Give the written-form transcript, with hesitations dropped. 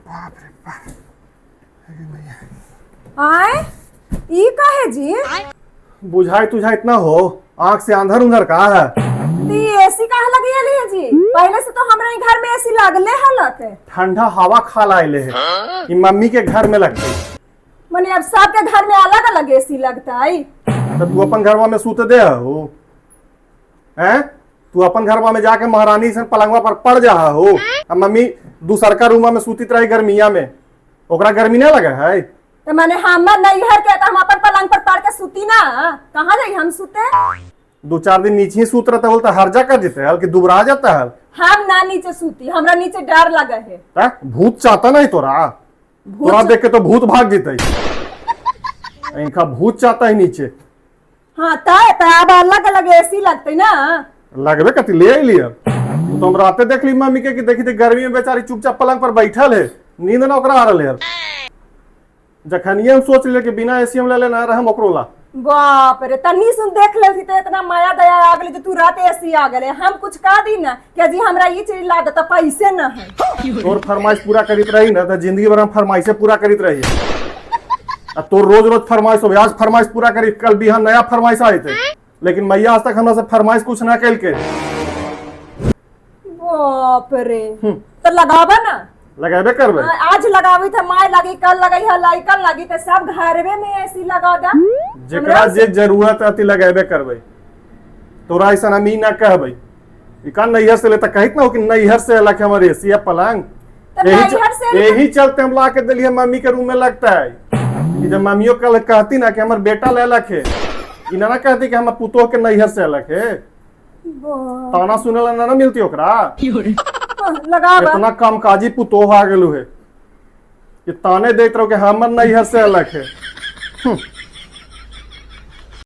बाप रे बाप। आए ई काहे जी? बुझाई तुझाई इतना हो, आंख से अंधर उंधर का है। ती एसी काहे लगी है जी? पहले से तो हमरा घर में एसी लागले हलत है। ठंडा हवा खा लाइले है कि मम्मी के घर में लगते। मने अब सबके घर में अलग अलग एसी लगता है। तो तू अपन घरवा में सूते दे हो हैं? तू अपन घरवा में जाके महारानी से पलंगवा पर पड़ जा हो। अब मम्मी दूसर का रूमा में सूती रही गर्मिया में, ओकरा गर्मी नहीं लगे है। तो मैंने हमर नैहर के तो हम अपन पलंग पर पड़ के सूती ना, कहाँ जाई हम सूते? 2-4 दिन नीचे ही सूत रहता बोलता हर्जा कर देते है कि दुबरा जाता है। हम ना नीचे सूती, हमरा नीचे डर लगे है। भूत चाहता नहीं तोरा, तोरा देख के तो भूत भाग जीते। इनका भूत चाहता है नीचे। हाँ तय अब अलग अलग एसी लगते ना। लगबे कति ले आई लिया। तू तो हम राते देख ली मम्मी के कि देखी थी गर्मी में बेचारी चुपचाप पलंग पर बैठल है, नींद ना ओकरा आ रहा है। जखनिए हम सोच ले कि बिना एसी हम ले लेना रहम ओकरो ला। बाप रे, तनी सुन देख ले तो इतना माया दया आ गले जो तू रात एसी आ गले। हम कुछ कह दी ना कि जी हमरा ये चीज ला दे तो पैसे ना है। तोर फरमाइश पूरा करीत रही ना तो जिंदगी भर हम फरमाइशे पूरा करीत रही। तोर रोज रोज फरमाइश हो, आज फरमाइश पूरा करी, कल बिहान नया फरमाइश आए थे, लेकिन मैया आज तक हमरा से फरमाइश कुछ ना कल के। बाप रे, तो लगावा ना। लगाबे करबे। आज लगावी था माय लगी, कल लगाई है लाइकन लगी, तो सब घरवे में एसी लगा दा। जेकरा जे जरूरत है अति लगाबे करबे। तोरा ऐसा हम ई ना कहबे। इका नैहर से लेता कहित ना हो कि नैहर से लख हमर एसी है पलंग। यही चलते हम ला के दिलिए मम्मी के रूम में लगता है कि जब मम्मियों कल कहती ना कि हमर बेटा ले लखे, इना ना कहती कि हम पुतोह के नैहर से लखे। ताना सुने ला ना मिलती ओकरा। इतना काम काजी पुतोह आ गेलू है कि ताने देख रहो कि हमर नैहर से अलग है।